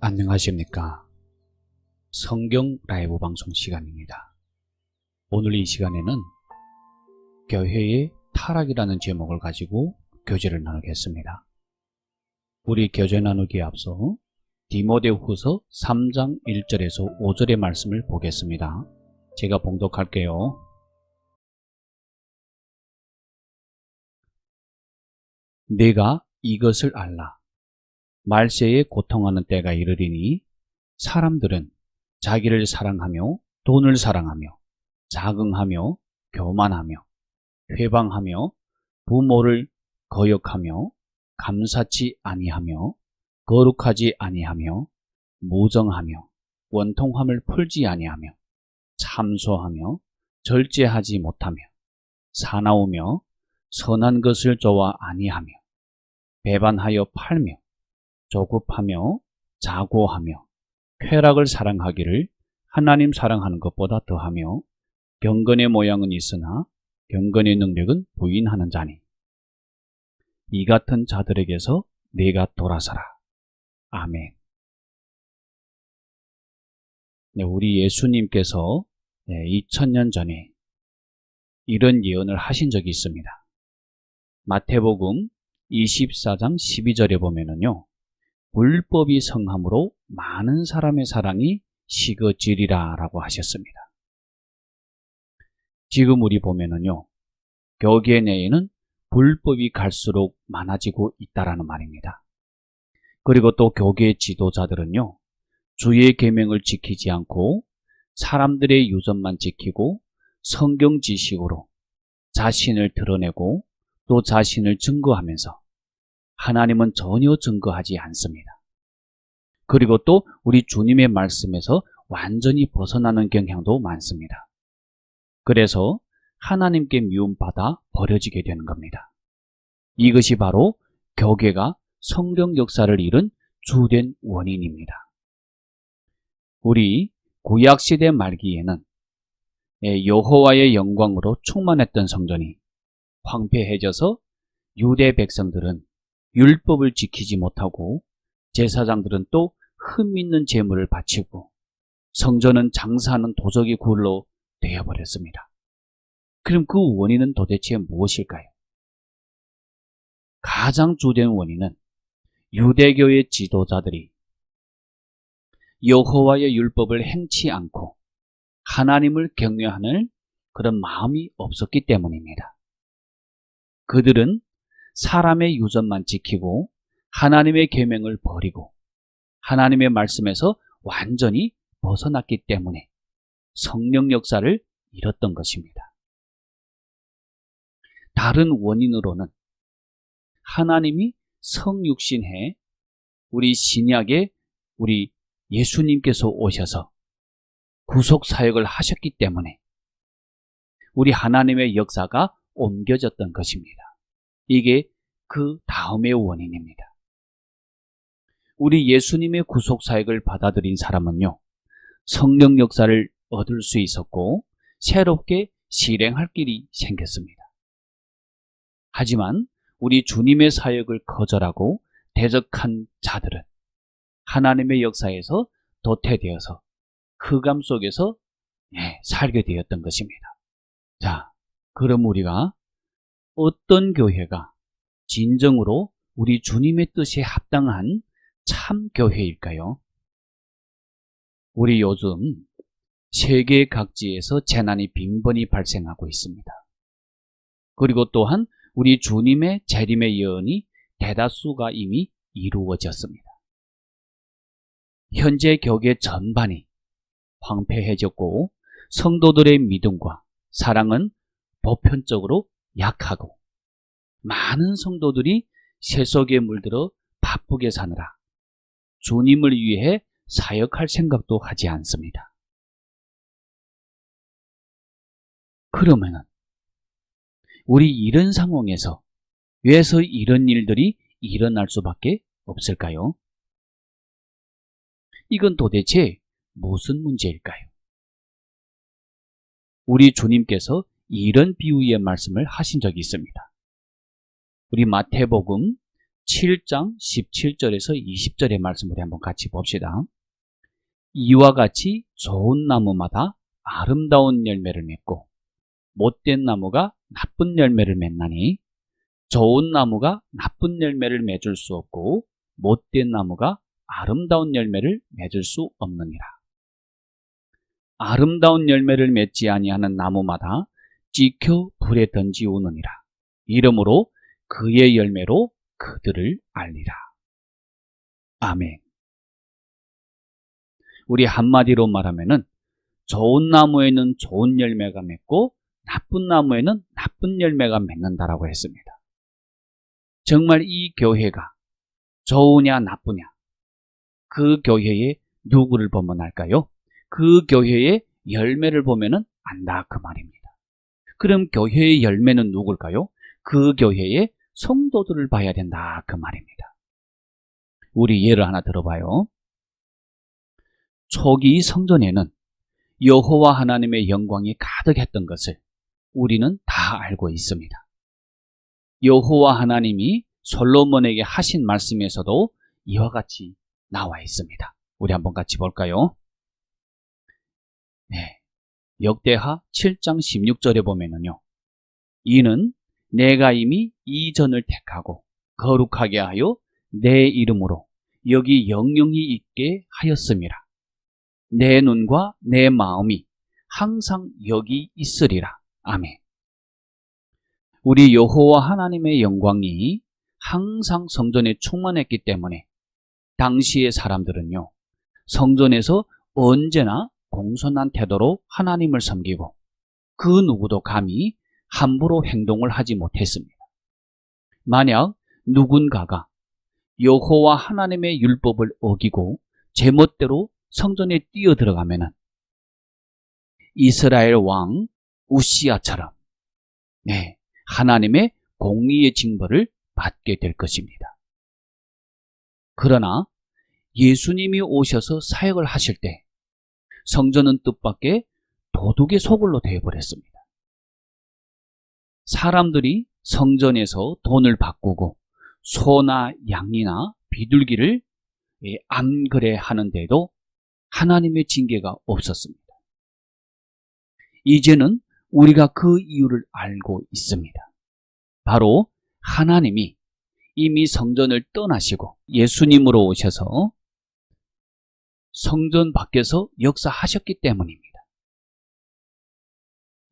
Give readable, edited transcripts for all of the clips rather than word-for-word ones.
안녕하십니까. 성경 라이브 방송 시간입니다. 오늘 이 시간에는 교회의 타락이라는 제목을 가지고 교제를 나누겠습니다. 우리 교제 나누기에 앞서 디모데후서 3장 1절에서 5절의 말씀을 보겠습니다. 제가 봉독할게요. 네가 이것을 알라. 말세에 고통하는 때가 이르리니 사람들은 자기를 사랑하며 돈을 사랑하며 자긍하며 교만하며 회방하며 부모를 거역하며 감사치 아니하며 거룩하지 아니하며 무정하며 원통함을 풀지 아니하며 참소하며 절제하지 못하며 사나우며 선한 것을 좋아 아니하며 배반하여 팔며 조급하며 자고하며 쾌락을 사랑하기를 하나님 사랑하는 것보다 더하며 경건의 모양은 있으나 경건의 능력은 부인하는 자니 이 같은 자들에게서 네가 돌아서라. 아멘. 네, 우리 예수님께서 2000년 전에 이런 예언을 하신 적이 있습니다. 마태복음 24장 12절에 보면은요, 불법이 성함으로 많은 사람의 사랑이 식어지리라 라고 하셨습니다. 지금 우리 보면은요, 교계 내에는 불법이 갈수록 많아지고 있다라는 말입니다. 그리고 또 교계 지도자들은요, 주의 계명을 지키지 않고 사람들의 유전만 지키고 성경 지식으로 자신을 드러내고 또 자신을 증거하면서 하나님은 전혀 증거하지 않습니다. 그리고 또 우리 주님의 말씀에서 완전히 벗어나는 경향도 많습니다. 그래서 하나님께 미움받아 버려지게 되는 겁니다. 이것이 바로 교계가 성경 역사를 잃은 주된 원인입니다. 우리 구약시대 말기에는 여호와의 영광으로 충만했던 성전이 황폐해져서 유대 백성들은 율법을 지키지 못하고 제사장들은 또 흠있는 제물을 바치고 성전은 장사하는 도적의 굴로 되어버렸습니다. 그럼 그 원인은 도대체 무엇일까요? 가장 주된 원인은 유대교의 지도자들이 여호와의 율법을 행치 않고 하나님을 경외하는 그런 마음이 없었기 때문입니다. 그들은 사람의 유전만 지키고 하나님의 계명을 버리고 하나님의 말씀에서 완전히 벗어났기 때문에 성령 역사를 잃었던 것입니다. 다른 원인으로는 하나님이 성육신해 우리 신약에 우리 예수님께서 오셔서 구속사역을 하셨기 때문에 우리 하나님의 역사가 옮겨졌던 것입니다. 이게 그 다음의 원인입니다. 우리 예수님의 구속사역을 받아들인 사람은요, 성령 역사를 얻을 수 있었고 새롭게 실행할 길이 생겼습니다. 하지만 우리 주님의 사역을 거절하고 대적한 자들은 하나님의 역사에서 도태되어서 흑암 속에서 살게 되었던 것입니다. 자, 그럼 우리가 어떤 교회가 진정으로 우리 주님의 뜻에 합당한 참 교회일까요? 우리 요즘 세계 각지에서 재난이 빈번히 발생하고 있습니다. 그리고 또한 우리 주님의 재림의 예언이 대다수가 이미 이루어졌습니다. 현재 교계 전반이 황폐해졌고 성도들의 믿음과 사랑은 보편적으로 약하고 많은 성도들이 세속에 물들어 바쁘게 사느라 주님을 위해 사역할 생각도 하지 않습니다. 그러면 우리 이런 상황에서 왜서 이런 일들이 일어날 수밖에 없을까요? 이건 도대체 무슨 문제일까요? 우리 주님께서 이런 비유의 말씀을 하신 적이 있습니다. 우리 마태복음 7장 17절에서 20절의 말씀을 한번 같이 봅시다. 이와 같이 좋은 나무마다 아름다운 열매를 맺고 못된 나무가 나쁜 열매를 맺나니 좋은 나무가 나쁜 열매를 맺을 수 없고 못된 나무가 아름다운 열매를 맺을 수 없느니라. 아름다운 열매를 맺지 아니하는 나무마다 찍혀 불에 던지우느니라. 이러므로 그의 열매로 그들을 알리라. 아멘. 우리 한마디로 말하면은 좋은 나무에는 좋은 열매가 맺고 나쁜 나무에는 나쁜 열매가 맺는다라고 했습니다. 정말 이 교회가 좋으냐 나쁘냐, 그 교회에 누구를 보면 알까요? 그 교회의 열매를 보면은 안다 그 말입니다. 그럼 교회의 열매는 누굴까요? 그 교회의 성도들을 봐야 된다 그 말입니다. 우리 예를 하나 들어봐요. 초기 성전에는 여호와 하나님의 영광이 가득했던 것을 우리는 다 알고 있습니다. 여호와 하나님이 솔로몬에게 하신 말씀에서도 이와 같이 나와 있습니다. 우리 한번 같이 볼까요? 네. 역대하 7장 16절에 보면은요. 이는 내가 이미 이 전을 택하고 거룩하게 하여 내 이름으로 여기 영영이 있게 하였음이라. 내 눈과 내 마음이 항상 여기 있으리라. 아멘. 우리 여호와 하나님의 영광이 항상 성전에 충만했기 때문에 당시의 사람들은요, 성전에서 언제나 공손한 태도로 하나님을 섬기고 그 누구도 감히 함부로 행동을 하지 못했습니다. 만약 누군가가 여호와 하나님의 율법을 어기고 제멋대로 성전에 뛰어들어가면은 이스라엘 왕 우시아처럼 하나님의 공의의 징벌을 받게 될 것입니다. 그러나 예수님이 오셔서 사역을 하실 때 성전은 뜻밖의 도둑의 소굴로 되어버렸습니다. 사람들이 성전에서 돈을 바꾸고 소나 양이나 비둘기를 암거래하는데도 하나님의 징계가 없었습니다. 이제는 우리가 그 이유를 알고 있습니다. 바로 하나님이 이미 성전을 떠나시고 예수님으로 오셔서 성전 밖에서 역사하셨기 때문입니다.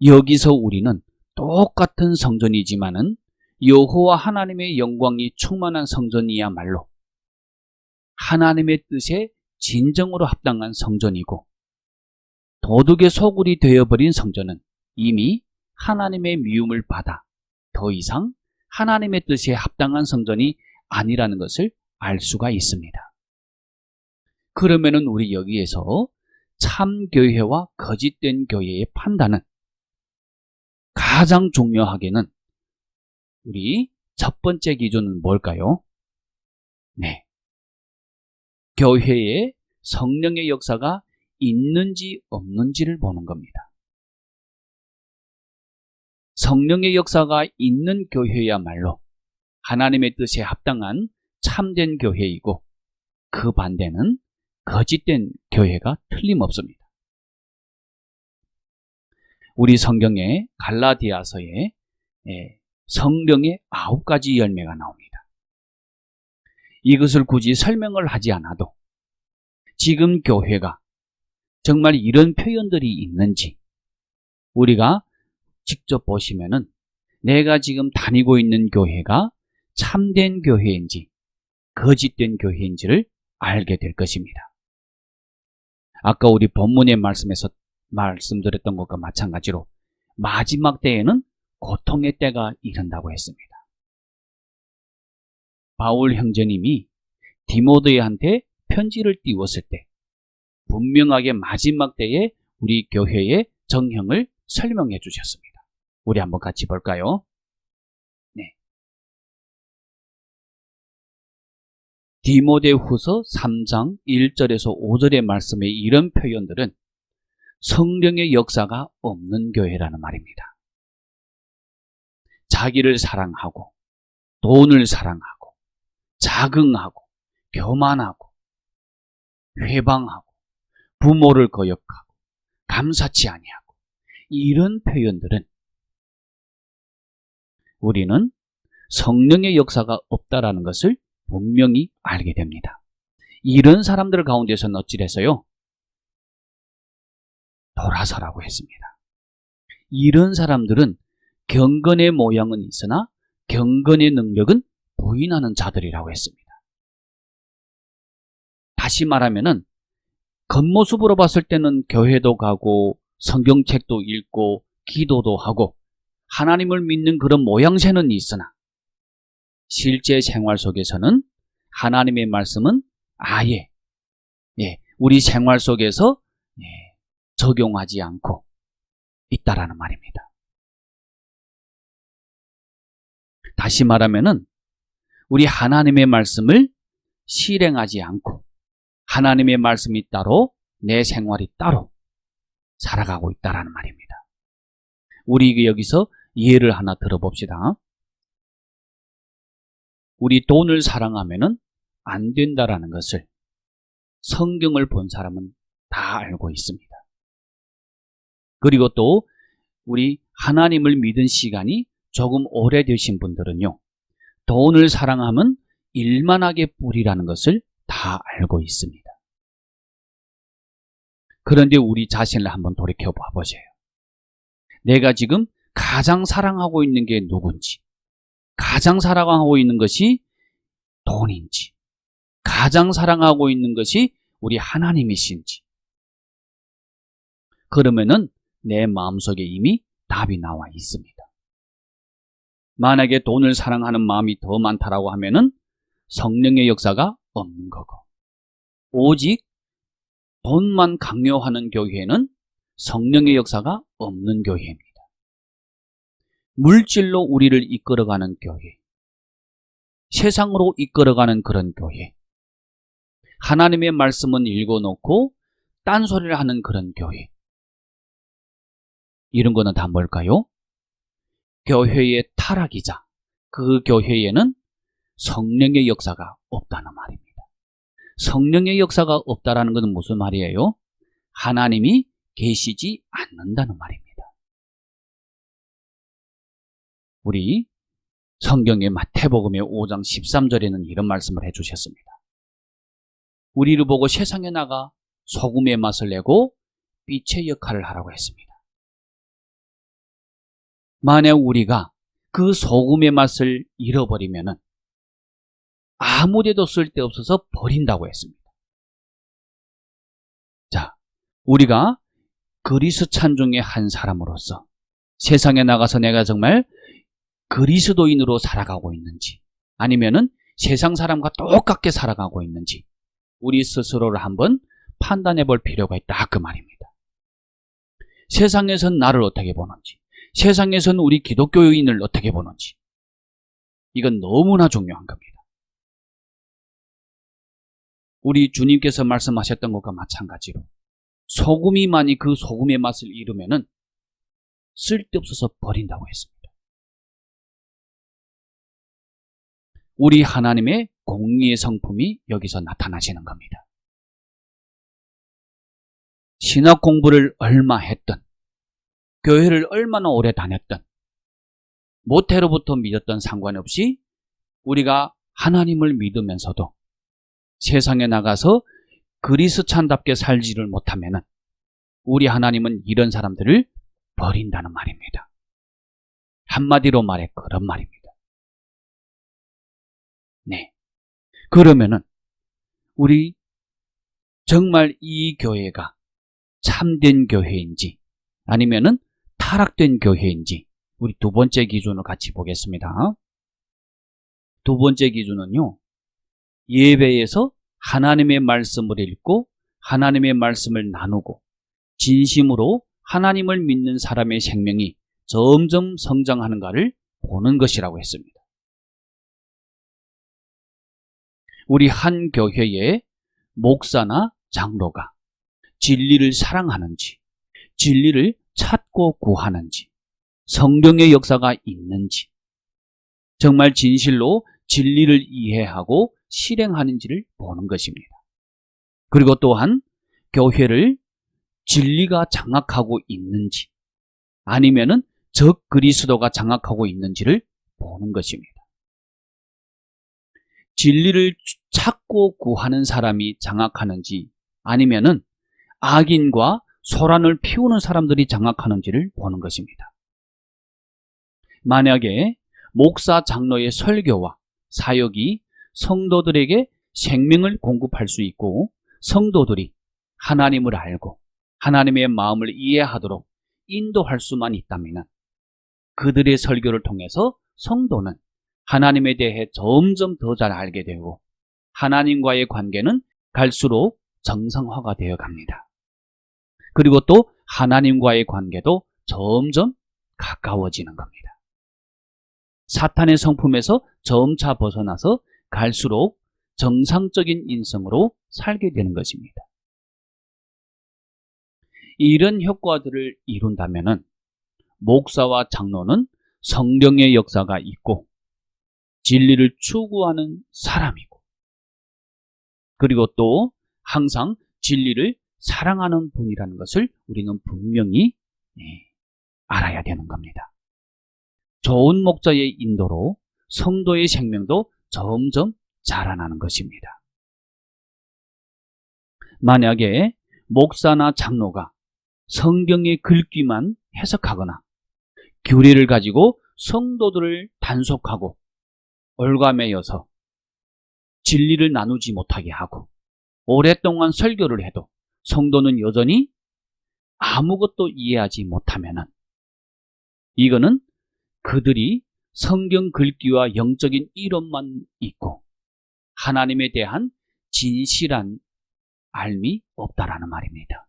여기서 우리는 똑같은 성전이지만은 여호와 하나님의 영광이 충만한 성전이야말로 하나님의 뜻에 진정으로 합당한 성전이고, 도둑의 소굴이 되어버린 성전은 이미 하나님의 미움을 받아 더 이상 하나님의 뜻에 합당한 성전이 아니라는 것을 알 수가 있습니다. 그러면은 우리 여기에서 참교회와 거짓된 교회의 판단은 가장 중요하게는 우리 첫 번째 기준은 뭘까요? 네. 교회에 성령의 역사가 있는지 없는지를 보는 겁니다. 성령의 역사가 있는 교회야말로 하나님의 뜻에 합당한 참된 교회이고, 그 반대는 거짓된 교회가 틀림없습니다. 우리 성경의 갈라디아서에 성령의 9가지 열매가 나옵니다. 이것을 굳이 설명을 하지 않아도 지금 교회가 정말 이런 표현들이 있는지 우리가 직접 보시면은 내가 지금 다니고 있는 교회가 참된 교회인지 거짓된 교회인지를 알게 될 것입니다. 아까 우리 본문의 말씀에서 말씀드렸던 것과 마찬가지로 마지막 때에는 고통의 때가 이른다고 했습니다. 바울 형제님이 디모데한테 편지를 띄웠을 때 분명하게 마지막 때에 우리 교회의 정형을 설명해 주셨습니다. 우리 한번 같이 볼까요? 네. 디모데후서 3장 1절에서 5절의 말씀의 이런 표현들은 성령의 역사가 없는 교회라는 말입니다. 자기를 사랑하고 돈을 사랑하고 자긍하고 교만하고 회방하고 부모를 거역하고 감사치 아니하고 이런 표현들은 우리는 성령의 역사가 없다라는 것을 분명히 알게 됩니다. 이런 사람들 가운데서는 어찌됐어요? 돌아서라고 했습니다. 이런 사람들은 경건의 모양은 있으나 경건의 능력은 부인하는 자들이라고 했습니다. 다시 말하면은 겉모습으로 봤을 때는 교회도 가고 성경책도 읽고 기도도 하고 하나님을 믿는 그런 모양새는 있으나 실제 생활 속에서는 하나님의 말씀은 아예 우리 생활 속에서 적용하지 않고 있다라는 말입니다. 다시 말하면은 우리 하나님의 말씀을 실행하지 않고 하나님의 말씀이 따로 내 생활이 따로 살아가고 있다라는 말입니다. 우리 여기서 예를 하나 들어봅시다. 우리 돈을 사랑하면은 안 된다라는 것을 성경을 본 사람은 다 알고 있습니다. 그리고 또 우리 하나님을 믿은 시간이 조금 오래되신 분들은요, 돈을 사랑하면 일만하게 뿌리라는 것을 다 알고 있습니다. 그런데 우리 자신을 한번 돌이켜 봐보세요. 내가 지금 가장 사랑하고 있는 게 누군지, 가장 사랑하고 있는 것이 돈인지, 가장 사랑하고 있는 것이 우리 하나님이신지, 그러면은 내 마음속에 이미 답이 나와 있습니다. 만약에 돈을 사랑하는 마음이 더 많다라고 하면은 성령의 역사가 없는 거고, 오직 돈만 강요하는 교회는 성령의 역사가 없는 교회입니다. 물질로 우리를 이끌어가는 교회, 세상으로 이끌어가는 그런 교회, 하나님의 말씀은 읽어놓고 딴소리를 하는 그런 교회, 이런 거는 다 뭘까요? 교회의 타락이자 그 교회에는 성령의 역사가 없다는 말입니다. 성령의 역사가 없다는 것은 무슨 말이에요? 하나님이 계시지 않는다는 말입니다. 우리 성경의 마태복음의 5장 13절에는 이런 말씀을 해주셨습니다. 우리를 보고 세상에 나가 소금의 맛을 내고 빛의 역할을 하라고 했습니다. 만약 우리가 그 소금의 맛을 잃어버리면은 아무데도 쓸데없어서 버린다고 했습니다. 자, 우리가 그리스찬 중에 한 사람으로서 세상에 나가서 내가 정말 그리스도인으로 살아가고 있는지, 아니면은 세상 사람과 똑같게 살아가고 있는지 우리 스스로를 한번 판단해 볼 필요가 있다, 그 말입니다. 세상에선 나를 어떻게 보는지, 세상에선 우리 기독교인을 어떻게 보는지, 이건 너무나 중요한 겁니다. 우리 주님께서 말씀하셨던 것과 마찬가지로 소금이 만이 그 소금의 맛을 잃으면은 쓸데없어서 버린다고 했습니다. 우리 하나님의 공의의 성품이 여기서 나타나시는 겁니다. 신학 공부를 얼마 했든, 교회를 얼마나 오래 다녔든, 모태로부터 믿었던 상관없이 우리가 하나님을 믿으면서도 세상에 나가서 그리스찬답게 살지를 못하면은 우리 하나님은 이런 사람들을 버린다는 말입니다. 한마디로 말해 그런 말입니다. 네. 그러면은 우리 정말 이 교회가 참된 교회인지 아니면은 타락된 교회인지 우리 두 번째 기준을 같이 보겠습니다. 두 번째 기준은요, 예배에서 하나님의 말씀을 읽고 하나님의 말씀을 나누고 진심으로 하나님을 믿는 사람의 생명이 점점 성장하는가를 보는 것이라고 했습니다. 우리 한 교회의 목사나 장로가 진리를 사랑하는지, 진리를 찾고 구하는지, 성령의 역사가 있는지, 정말 진실로 진리를 이해하고 실행하는지를 보는 것입니다. 그리고 또한 교회를 진리가 장악하고 있는지 아니면은 적 그리스도가 장악하고 있는지를 보는 것입니다. 진리를 찾고 구하는 사람이 장악하는지 아니면은 악인과 소란을 피우는 사람들이 장악하는지를 보는 것입니다. 만약에 목사 장로의 설교와 사역이 성도들에게 생명을 공급할 수 있고 성도들이 하나님을 알고 하나님의 마음을 이해하도록 인도할 수만 있다면 그들의 설교를 통해서 성도는 하나님에 대해 점점 더 잘 알게 되고 하나님과의 관계는 갈수록 정상화가 되어 갑니다. 그리고 또 하나님과의 관계도 점점 가까워지는 겁니다. 사탄의 성품에서 점차 벗어나서 갈수록 정상적인 인성으로 살게 되는 것입니다. 이런 효과들을 이룬다면 목사와 장로는 성령의 역사가 있고 진리를 추구하는 사람이고 그리고 또 항상 진리를 사랑하는 분이라는 것을 우리는 분명히 알아야 되는 겁니다. 좋은 목자의 인도로 성도의 생명도 점점 자라나는 것입니다. 만약에 목사나 장로가 성경의 글귀만 해석하거나 규례를 가지고 성도들을 단속하고 올가매여서 진리를 나누지 못하게 하고 오랫동안 설교를 해도 성도는 여전히 아무것도 이해하지 못하면 이거는 그들이 성경 글귀와 영적인 이론만 있고 하나님에 대한 진실한 알미 없다라는 말입니다.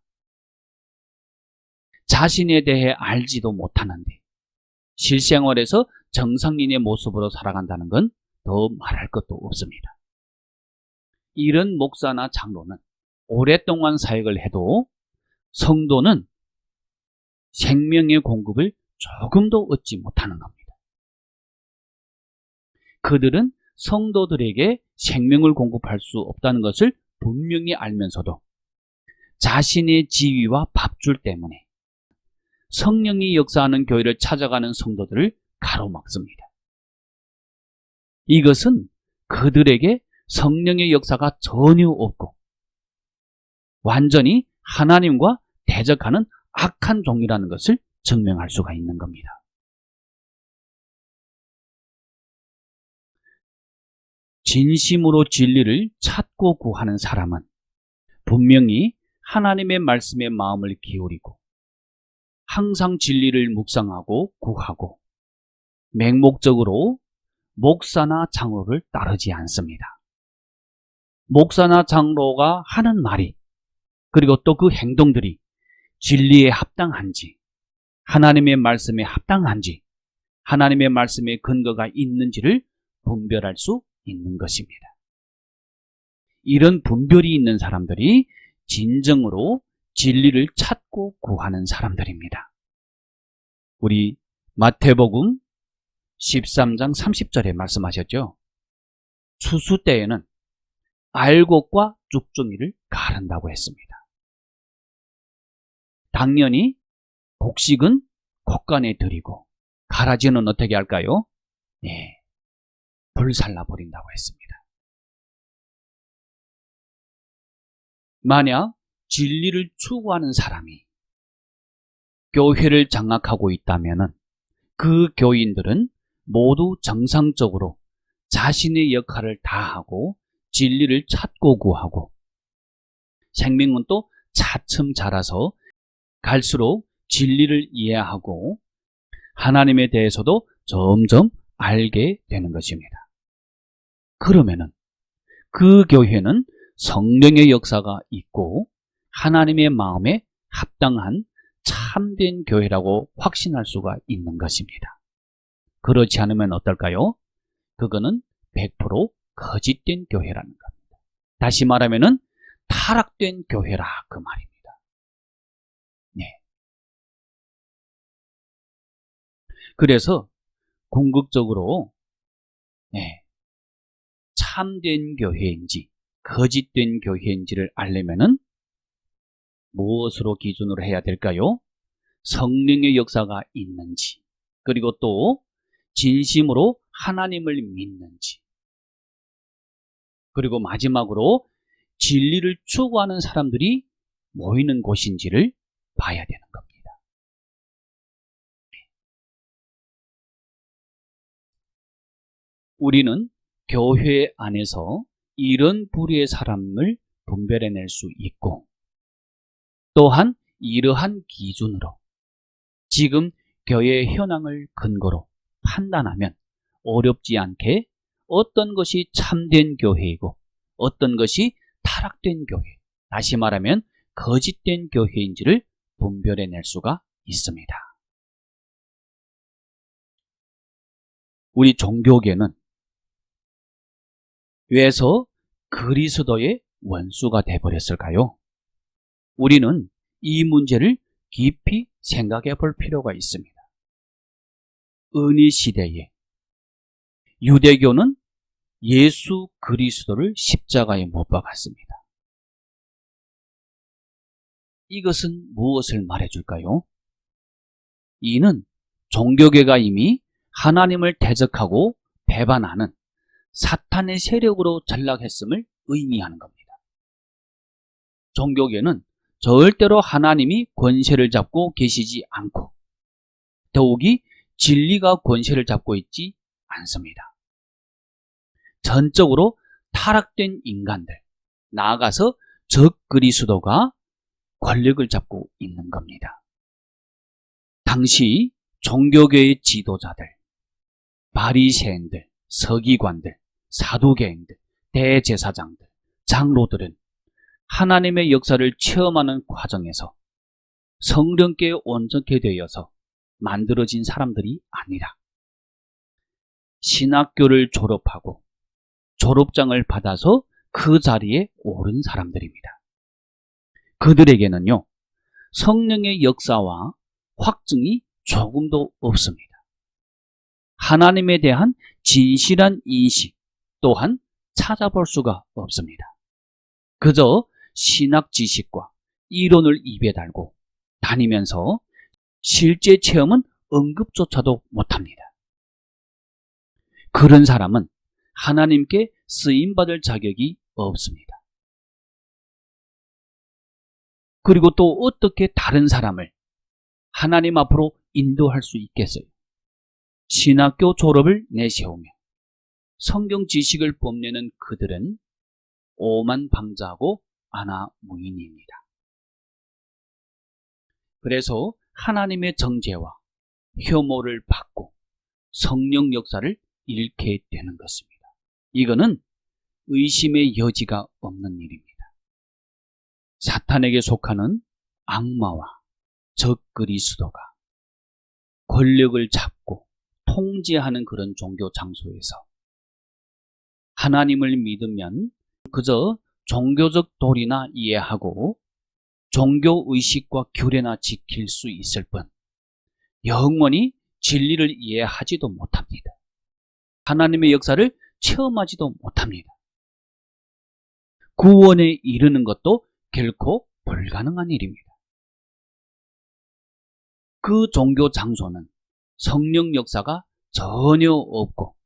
자신에 대해 알지도 못하는데 실생활에서 정상인의 모습으로 살아간다는 건 더 말할 것도 없습니다. 이런 목사나 장로는 오랫동안 사역을 해도 성도는 생명의 공급을 조금도 얻지 못하는 겁니다. 그들은 성도들에게 생명을 공급할 수 없다는 것을 분명히 알면서도 자신의 지위와 밥줄 때문에 성령이 역사하는 교회를 찾아가는 성도들을 가로막습니다. 이것은 그들에게 성령의 역사가 전혀 없고 완전히 하나님과 대적하는 악한 종이라는 것을 증명할 수가 있는 겁니다. 진심으로 진리를 찾고 구하는 사람은 분명히 하나님의 말씀에 마음을 기울이고 항상 진리를 묵상하고 구하고 맹목적으로 목사나 장로를 따르지 않습니다. 목사나 장로가 하는 말이 그리고 또 그 행동들이 진리에 합당한지 하나님의 말씀에 합당한지 하나님의 말씀에 근거가 있는지를 분별할 수 있는 것입니다. 이런 분별이 있는 사람들이 진정으로 진리를 찾고 구하는 사람들입니다. 우리 마태복음 13장 30절에 말씀하셨죠. 추수 때에는 알곡과 쭉정이를 가른다고 했습니다. 당연히 곡식은 곡간에 들이고 가라지는 어떻게 할까요? 불살라 버린다고 했습니다. 만약 진리를 추구하는 사람이 교회를 장악하고 있다면 그 교인들은 모두 정상적으로 자신의 역할을 다하고 진리를 찾고 구하고 생명은 또 차츰 자라서 갈수록 진리를 이해하고 하나님에 대해서도 점점 알게 되는 것입니다. 그러면은 그 교회는 성령의 역사가 있고 하나님의 마음에 합당한 참된 교회라고 확신할 수가 있는 것입니다. 그렇지 않으면 어떨까요? 그거는 100% 거짓된 교회라는 겁니다. 다시 말하면은 타락된 교회라 그 말입니다. 그래서 궁극적으로 참된 교회인지 거짓된 교회인지를 알려면은 무엇으로 기준으로 해야 될까요? 성령의 역사가 있는지, 그리고 또 진심으로 하나님을 믿는지, 그리고 마지막으로 진리를 추구하는 사람들이 모이는 곳인지를 봐야 되는 겁니다. 우리는 교회 안에서 이런 부류의 사람을 분별해낼 수 있고, 또한 이러한 기준으로 지금 교회의 현황을 근거로 판단하면 어렵지 않게 어떤 것이 참된 교회이고 어떤 것이 타락된 교회, 다시 말하면 거짓된 교회인지를 분별해낼 수가 있습니다. 우리 종교계는 왜서 그리스도의 원수가 되어버렸을까요? 우리는 이 문제를 깊이 생각해 볼 필요가 있습니다. 은희 시대에 유대교는 예수 그리스도를 십자가에 못 박았습니다. 이것은 무엇을 말해줄까요? 이는 종교계가 이미 하나님을 대적하고 배반하는 사탄의 세력으로 전락했음을 의미하는 겁니다. 종교계는 절대로 하나님이 권세를 잡고 계시지 않고 더욱이 진리가 권세를 잡고 있지 않습니다. 전적으로 타락된 인간들, 나아가서 적그리스도가 권력을 잡고 있는 겁니다. 당시 종교계의 지도자들, 바리새인들, 서기관들, 사두개인들, 대제사장들, 장로들은 하나님의 역사를 체험하는 과정에서 성령께 온전케 되어서 만들어진 사람들이 아니라 신학교를 졸업하고 졸업장을 받아서 그 자리에 오른 사람들입니다. 그들에게는요, 성령의 역사와 확증이 조금도 없습니다. 하나님에 대한 진실한 인식 또한 찾아볼 수가 없습니다. 그저 신학 지식과 이론을 입에 달고 다니면서 실제 체험은 언급조차도 못합니다. 그런 사람은 하나님께 쓰임받을 자격이 없습니다. 그리고 또 어떻게 다른 사람을 하나님 앞으로 인도할 수 있겠어요? 신학교 졸업을 내세우며 성경 지식을 뽐내는 그들은 오만방자하고 아나무인입니다. 그래서 하나님의 정죄와 혐오를 받고 성령 역사를 잃게 되는 것입니다. 이거는 의심의 여지가 없는 일입니다. 사탄에게 속하는 악마와 적그리스도가 권력을 잡고 통제하는 그런 종교 장소에서 하나님을 믿으면 그저 종교적 도리나 이해하고 종교의식과 규례나 지킬 수 있을 뿐 영원히 진리를 이해하지도 못합니다. 하나님의 역사를 체험하지도 못합니다. 구원에 이르는 것도 결코 불가능한 일입니다. 그 종교 장소는 성령 역사가 전혀 없고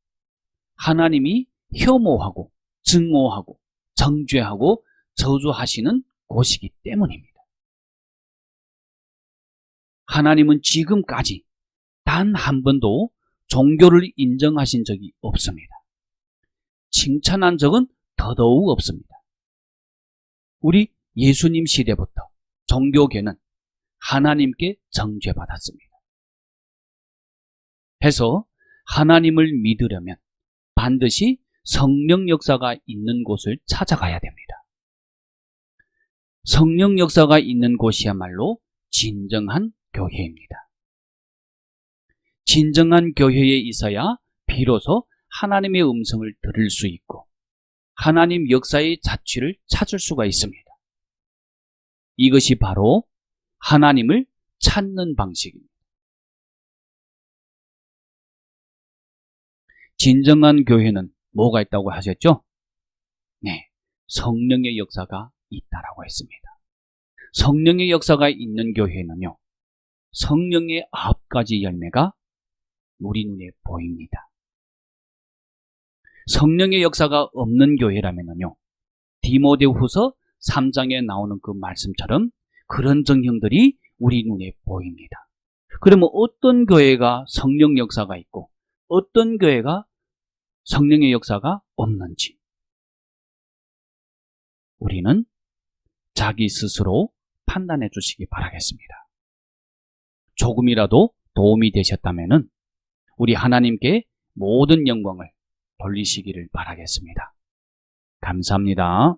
하나님이 혐오하고 증오하고 정죄하고 저주하시는 곳이기 때문입니다. 하나님은 지금까지 단 한 번도 종교를 인정하신 적이 없습니다. 칭찬한 적은 더더욱 없습니다. 우리 예수님 시대부터 종교계는 하나님께 정죄받았습니다. 해서 하나님을 믿으려면 반드시 성령 역사가 있는 곳을 찾아가야 됩니다. 성령 역사가 있는 곳이야말로 진정한 교회입니다. 진정한 교회에 있어야 비로소 하나님의 음성을 들을 수 있고 하나님 역사의 자취를 찾을 수가 있습니다. 이것이 바로 하나님을 찾는 방식입니다. 진정한 교회는 뭐가 있다고 하셨죠? 성령의 역사가 있다라고 했습니다. 성령의 역사가 있는 교회는요, 성령의 9가지 열매가 우리 눈에 보입니다. 성령의 역사가 없는 교회라면요, 디모데후서 3장에 나오는 그 말씀처럼 그런 정형들이 우리 눈에 보입니다. 그러면 어떤 교회가 성령 역사가 있고 어떤 교회가 성령의 역사가 없는지 우리는 자기 스스로 판단해 주시기 바라겠습니다. 조금이라도 도움이 되셨다면 우리 하나님께 모든 영광을 돌리시기를 바라겠습니다. 감사합니다.